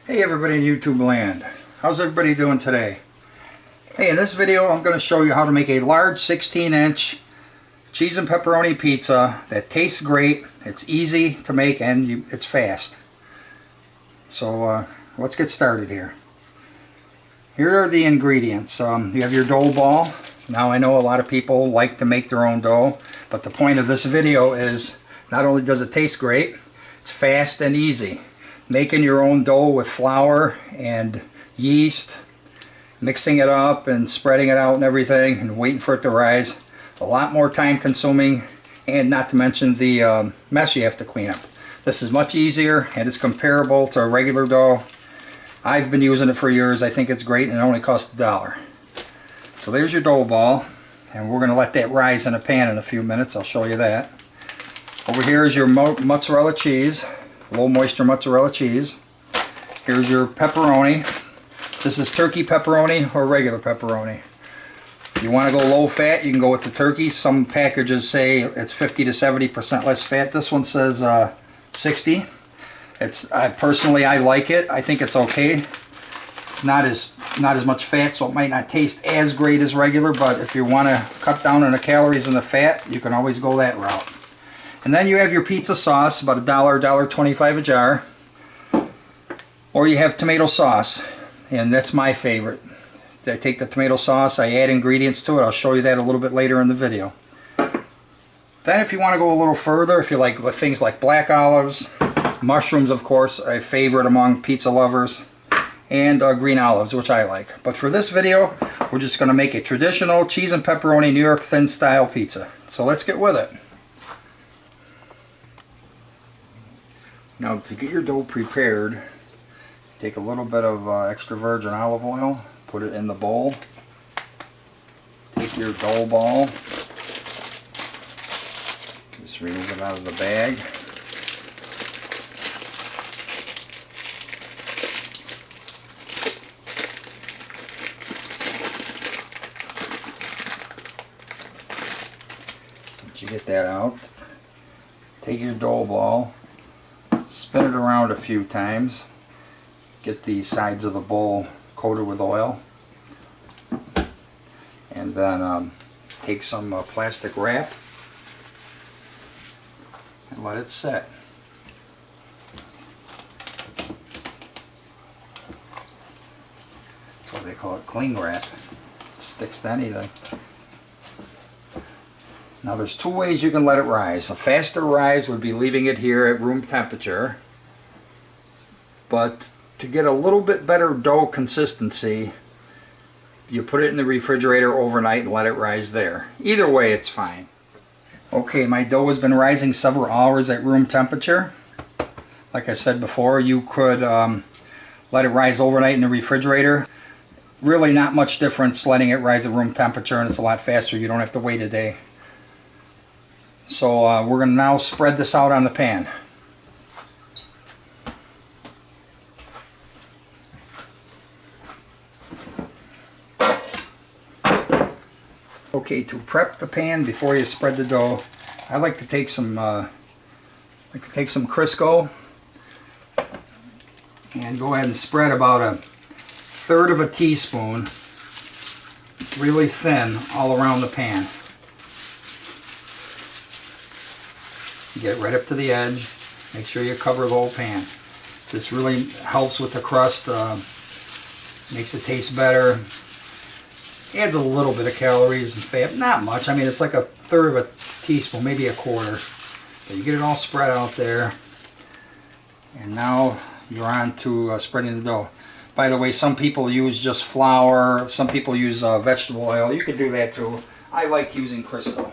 Hey everybody in YouTube land, how's everybody doing today? Hey, in this video I'm going to show you how to make a large 16-inch cheese and pepperoni pizza that tastes great, it's easy to make, and it's fast. So let's get started here. Here are the ingredients. You have your dough ball. Now I know a lot of people like to make their own dough, but the point of this video is not only does it taste great, it's fast and easy. Making your own dough with flour and yeast, mixing it up and spreading it out and everything and waiting for it to rise, a lot more time consuming, and not to mention the mess you have to clean up. This is much easier and it's comparable to a regular dough. I've been using it for years. I think it's great and it only costs $1. So there's your dough ball, and we're going to let that rise in a pan in a few minutes. I'll show you that. Over here is your mozzarella cheese. Low moisture mozzarella cheese. Here's your pepperoni. This is turkey pepperoni or regular pepperoni. If you want to go low fat, you can go with the turkey. Some packages say it's 50 to 70% less fat. This one says 60. Personally, I like it. I think it's okay. Not as much fat, so it might not taste as great as regular, but if you want to cut down on the calories and the fat, you can always go that route. And then you have your pizza sauce, about $1, $1.25 a jar. Or you have tomato sauce, and that's my favorite. I take the tomato sauce, I add ingredients to it. I'll show you that a little bit later in the video. Then if you want to go a little further, if you like things like black olives, mushrooms of course, a favorite among pizza lovers, and green olives, which I like. But for this video, we're just going to make a traditional cheese and pepperoni New York thin style pizza. So let's get with it. Now to get your dough prepared, take a little bit of extra virgin olive oil, put it in the bowl. Take your dough ball, just remove it out of the bag. Once you get that out, take your dough ball, spin it around a few times, get the sides of the bowl coated with oil, and then take some plastic wrap and let it set. That's why they call it cling wrap. It sticks to anything. Now there's two ways you can let it rise. A faster rise would be leaving it here at room temperature, but to get a little bit better dough consistency, you put it in the refrigerator overnight and let it rise there. Either way it's fine. Okay, my dough has been rising several hours at room temperature. Like I said before, you could let it rise overnight in the refrigerator. Really not much difference letting it rise at room temperature, and it's a lot faster. You don't have to wait a day. So we're going to now spread this out on the pan. Okay, to prep the pan before you spread the dough, I like to take some Crisco and go ahead and spread about 1/3 of a teaspoon, really thin, all around the pan. Get right up to the edge. Make sure you cover the whole pan. This really helps with the crust, makes it taste better. Adds a little bit of calories and fat, not much. I mean, it's like 1/3 of a teaspoon, maybe 1/4. But you get it all spread out there, and now you're on to spreading the dough. By the way, some people use just flour, some people use vegetable oil. You could do that too. I like using Crisco.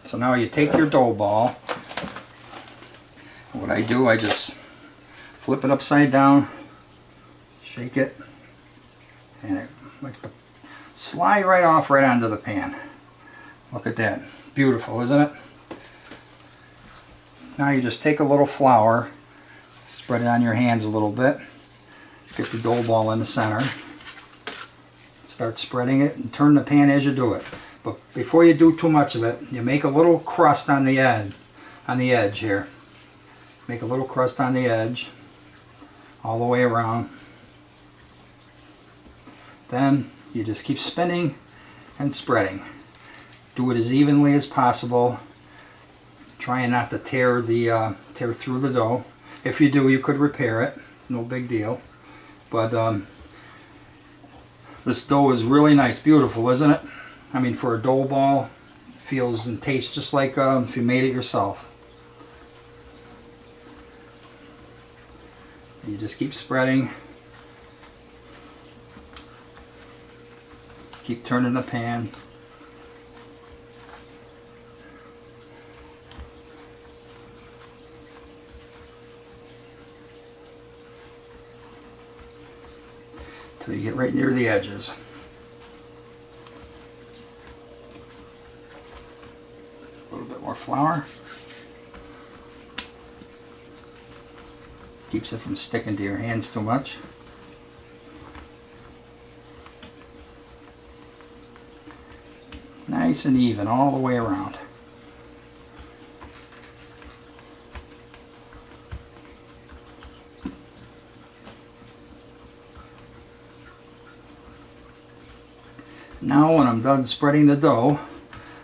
So now you take your dough ball. What I do, I just flip it upside down, shake it, and it likes to slide right off right onto the pan. Look at that. Beautiful, isn't it? Now you just take a little flour, spread it on your hands a little bit, get the dough ball in the center, start spreading it, and turn the pan as you do it. But before you do too much of it, you make a little crust on the edge here. Make a little crust on the edge all the way around. Then you just keep spinning and spreading. Do it as evenly as possible, trying not to tear through the dough. If you do, you could repair it. It's no big deal. But this dough is really nice, beautiful, isn't it? I mean, for a dough ball, it feels and tastes just like if you made it yourself. You just keep spreading. Keep turning the pan. Till you get right near the edges. A little bit more flour. Keeps it from sticking to your hands too much. Nice and even all the way around. Now when I'm done spreading the dough,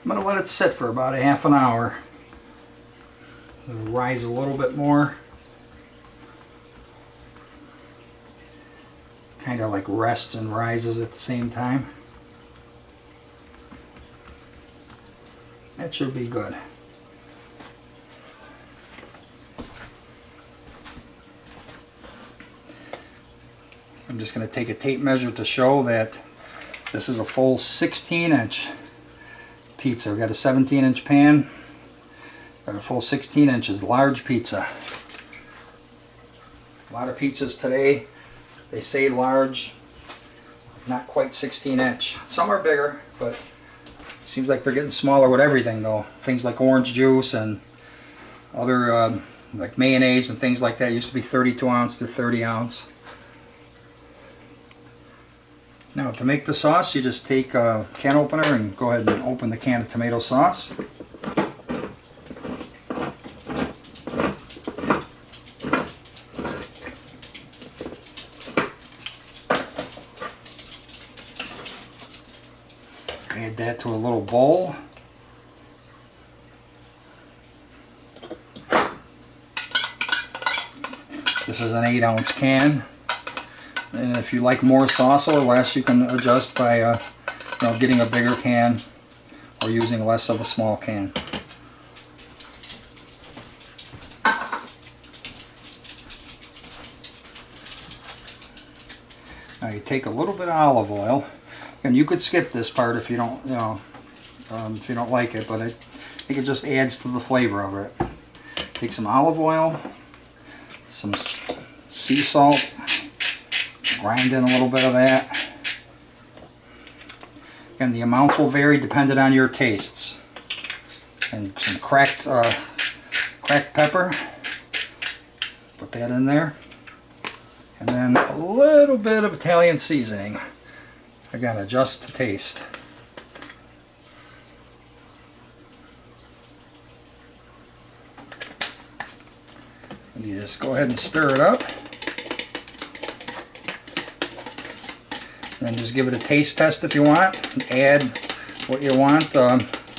I'm going to let it sit for about a half an hour. So it'll rise a little bit more. Kind of like rests and rises at the same time. That should be good. I'm just going to take a tape measure to show that this is a full 16-inch pizza. We've got a 17-inch pan, got a full 16 inches, large pizza. A lot of pizzas today, they say large, not quite 16-inch. Some are bigger, but it seems like they're getting smaller with everything though. Things like orange juice and other like mayonnaise and things like that used to be 32 ounce to 30 ounce. Now to make the sauce, you just take a can opener and go ahead and open the can of tomato sauce. Add that to a little bowl. This is an 8-ounce can. And if you like more sauce or less, you can adjust by getting a bigger can or using less of a small can. Now you take a little bit of olive oil, and you could skip this part if you don't, if you don't like it, but I think it just adds to the flavor of it. Take some olive oil, some sea salt. Grind in a little bit of that. And the amounts will vary depending on your tastes. And some cracked pepper. Put that in there. And then a little bit of Italian seasoning. Again, adjust to taste. And you just go ahead and stir it up. And just give it a taste test if you want. Add what you want.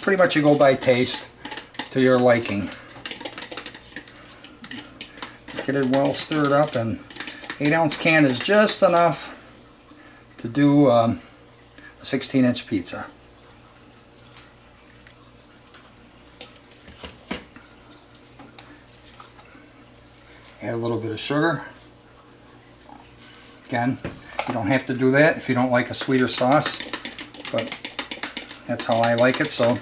Pretty much you go by taste to your liking. Get it well stirred up, and 8-ounce can is just enough to do a 16-inch pizza. Add a little bit of sugar. Again, you don't have to do that if you don't like a sweeter sauce, but that's how I like it, so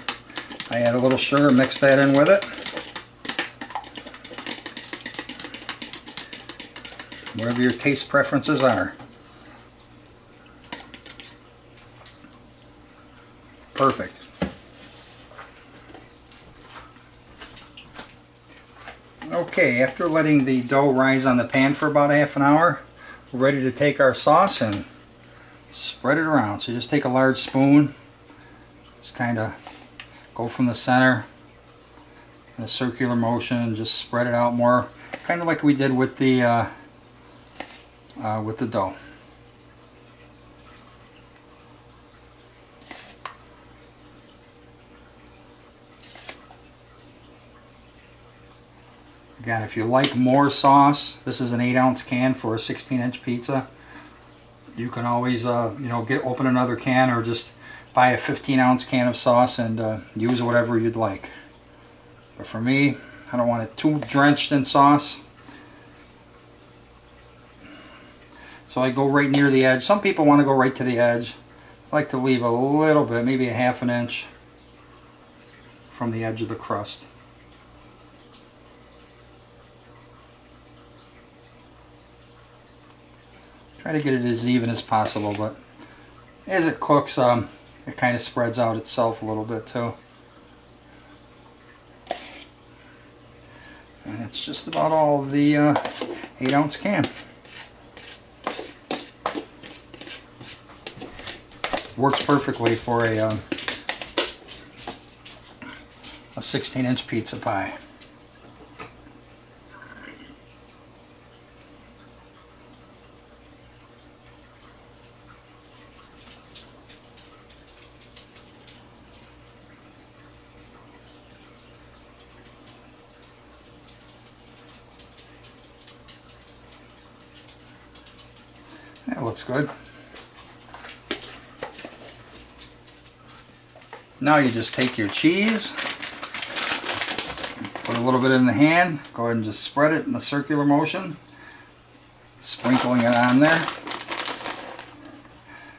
I add a little sugar, mix that in with it. Whatever your taste preferences are. Perfect. Okay, after letting the dough rise on the pan for about half an hour, we're ready to take our sauce and spread it around. So you just take a large spoon, just kind of go from the center in a circular motion and just spread it out more. kind of like we did with the dough. Again, if you like more sauce, this is an 8-ounce can for a 16-inch pizza. You can always, open another can or just buy a 15-ounce can of sauce and use whatever you'd like. But for me, I don't want it too drenched in sauce. So I go right near the edge. Some people want to go right to the edge. I like to leave a little bit, maybe a half an inch from the edge of the crust. Try to get it as even as possible, but as it cooks, it kind of spreads out itself a little bit too. And it's just about all of the 8-ounce can. Works perfectly for a 16-inch pizza pie. That looks good. Now you just take your cheese, put a little bit in the hand, go ahead and just spread it in a circular motion, sprinkling it on there.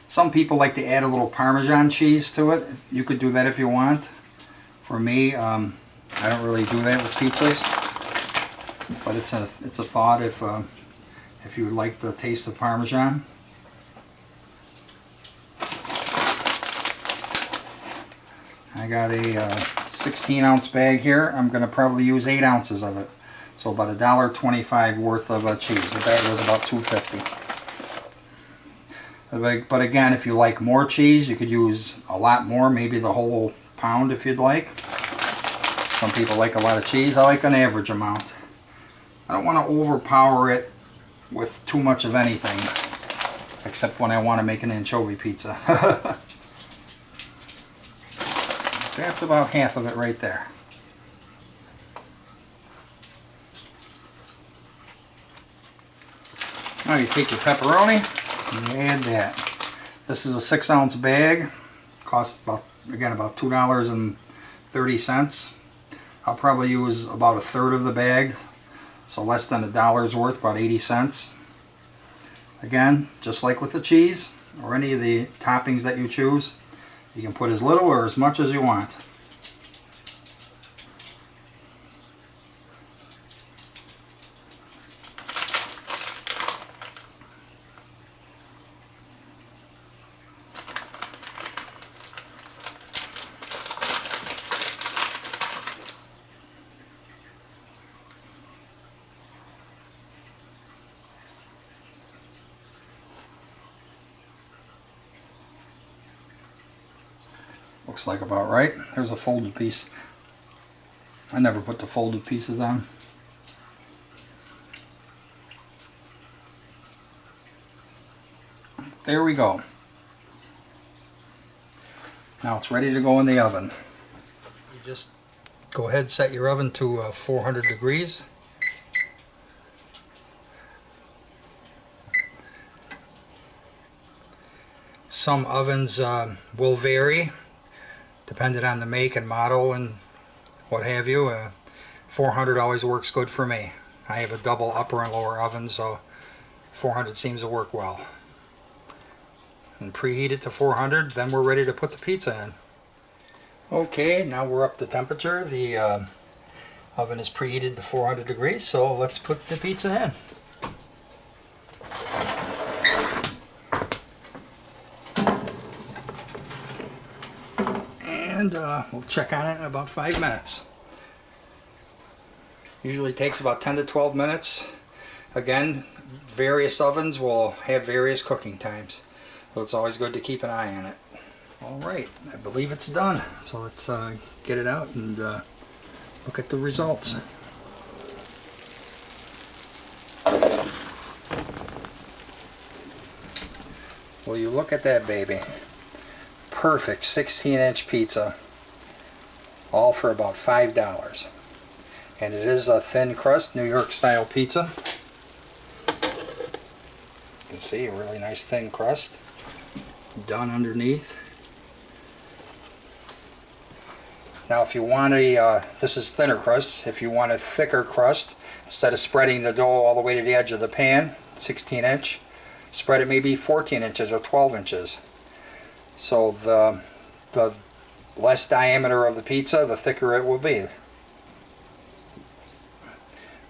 Some people like to add a little Parmesan cheese to it. You could do that if you want. For me, I don't really do that with pizzas, but it's a thought if you would like the taste of Parmesan. I got a 16-ounce bag here. I'm going to probably use 8 ounces of it. So about $1.25 worth of cheese. The bag was about $2.50. But again, if you like more cheese, you could use a lot more, maybe the whole pound if you'd like. Some people like a lot of cheese. I like an average amount. I don't want to overpower it with too much of anything, except when I want to make an anchovy pizza. That's about half of it right there. Now you take your pepperoni and you add that. This is a 6-ounce bag. Costs about $2.30. I'll probably use about a third of the bag, so less than $1's worth, about 80 cents. Again, just like with the cheese or any of the toppings that you choose, you can put as little or as much as you want. Looks like about right. There's a folded piece. I never put the folded pieces on. There we go. Now it's ready to go in the oven. You just go ahead and set your oven to 400 degrees. Some ovens will vary depending on the make and model and what have you. 400 always works good for me. I have a double upper and lower oven, so 400 seems to work well. And preheat it to 400, then we're ready to put the pizza in. Okay, now we're up to temperature. The oven is preheated to 400 degrees, so let's put the pizza in. And we'll check on it in about 5 minutes. Usually takes about 10 to 12 minutes. Again, various ovens will have various cooking times, so it's always good to keep an eye on it. Alright, I believe it's done. So let's get it out and look at the results. Will you look at that baby? Perfect 16-inch pizza, all for about $5. And it is a thin crust, New York style pizza. You can see a really nice thin crust done underneath. Now if you want a, this is thinner crust, if you want a thicker crust, instead of spreading the dough all the way to the edge of the pan, 16-inch, spread it maybe 14 inches or 12 inches. So the less diameter of the pizza, the thicker it will be.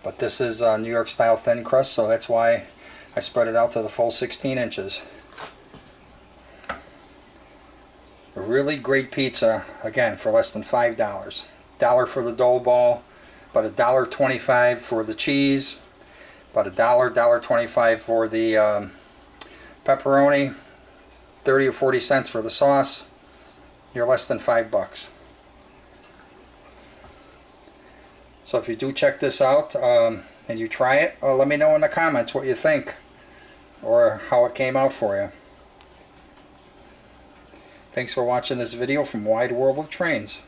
But this is a New York style thin crust, so that's why I spread it out to the full 16 inches. A really great pizza, again, for less than $5. $1 for the dough ball, about $1.25 for the cheese, about $1.25 for the pepperoni, 30 or 40 cents for the sauce. You're less than $5. So if you do check this out and you try it, let me know in the comments what you think or how it came out for you. Thanks for watching this video from Wide World of Trains.